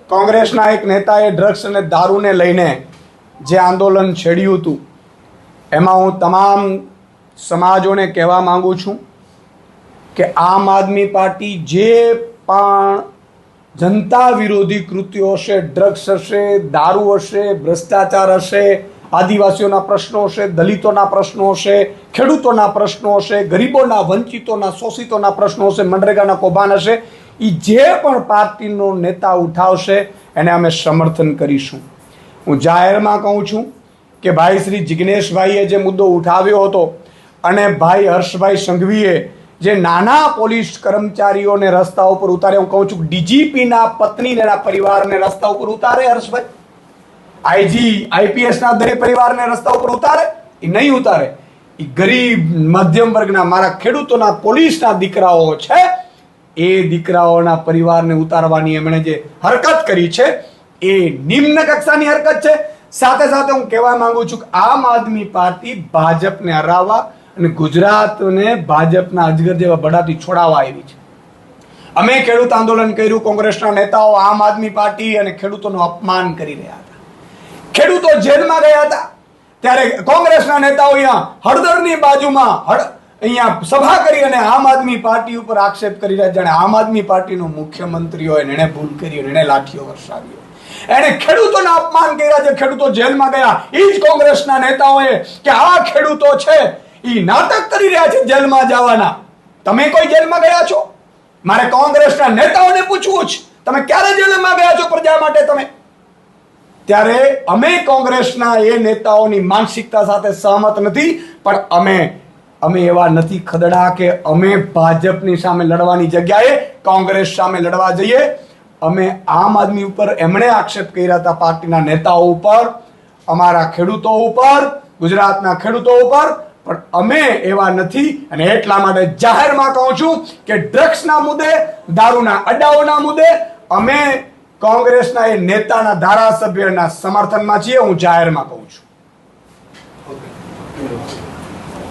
કોંગ્રેસના એક નેતાએ ડ્રગ્સ અને દારૂને લઈને જે આંદોલન છેડ્યું હતું એમાં હું તમામ સમાજોને કહેવા માંગુ છું કે આમ આદમી પાર્ટી જે પણ જનતા વિરોધી કૃત્યો હશે, ડ્રગ્સ હશે, દારૂ હશે, ભ્રષ્ટાચાર હશે, આદિવાસીઓના પ્રશ્નો હશે, દલિતોના પ્રશ્નો હશે, ખેડૂતોના પ્રશ્નો હશે, ગરીબોના, વંચિતોના, શોષિતોના પ્રશ્નો હશે, મનરેગાના કૌભાંડ હશે, એ જે પણ પાર્ટીનો નેતા ઉઠાવશે એને અમે સમર્થન કરીશું. હું જાહેરમાં કહું છું કે ભાઈ શ્રી જિગ્નેશભાઈએ જે મુદ્દો ઉઠાવ્યો હતો અને ભાઈ હર્ષભાઈ સંઘવીએ જે નાના પોલીસ કર્મચારીઓને રસ્તા ઉપર ઉતારે, હું કહું છું ડીજીપીના પત્નીને એના પરિવારને રસ્તા ઉપર ઉતારે હર્ષભાઈ, આઈજી આઈપીએસના દરેક પરિવારને રસ્તા ઉપર ઉતારે? એ નહીં ઉતારે. એ ગરીબ મધ્યમ વર્ગના મારા ખેડૂતોના પોલીસના દીકરાઓ છે, એ દીકરાઓના પરિવારને ઉતારવાની એમણે જે હરકત કરી છે એ નિમ્ન કક્ષાની હરકત છે. સાથે સાથે હું કહેવા માંગુ છું કે આમ આદમી પાર્ટી ભાજપને હરાવવા અને ગુજરાતને ભાજપના અજગર જેવા બળાથી છોડાવવા આવી છે. અમે ખેડૂત આંદોલન કર્યું, કોંગ્રેસના નેતાઓ આમ આદમી પાર્ટી અને ખેડૂતોનું અપમાન કરી રહ્યા હતા. ખેડૂતો જેલમાં ગયા હતા ત્યારે કોંગ્રેસના નેતાઓ અહીંયા હળદરની બાજુમાં અહીંયા સભા કરી અને આમ આદમી પાર્ટી ઉપર આક્ષેપ કરી રહ્યા, જાણે આમ આદમી પાર્ટીનો મુખ્યમંત્રી હોય, એણે ભૂલ કરી અને એણે લાઠીઓ વરસાવી, એણે ખેડૂતોના અપમાન કર્યા. જે ખેડૂતો જેલમાં ગયા એ જ કોંગ્રેસના નેતાઓએ કે આ ખેડૂતો છે એ નાટક કરી રહ્યા છે જેલમાં જવાના. તમે કોઈ જેલમાં ગયા છો? મારે કોંગ્રેસના નેતાઓને પૂછવું છે, તમે ક્યારે જેલમાં ગયા છો પ્રજા માટે? તમે ત્યારે અમે કોંગ્રેસના એ નેતાઓની માનસિકતા સાથે સહમત નથી, પણ અમે એવા નથી ખદડા કે અમે ભાજપની સામે લડવાની જગ્યાએ કોંગ્રેસ સામે લડવા જઈએ. અમે આમ આદમી ઉપર એમણે આક્ષેપ કર્યા હતા, પાર્ટીના નેતાઓ ઉપર, અમારા ખેડૂતો ઉપર, ગુજરાતના ખેડૂતો ઉપર, પણ અમે એવા નથી. અને એટલા માટે જાહેરમાં કહું છું કે ડ્રગ્સના મુદ્દે, દારૂના અડ્ડાઓના મુદ્દે અમે કોંગ્રેસના એ નેતાના ધારાસભ્યના સમર્થનમાં છીએ. હું જાહેરમાં કહું છું.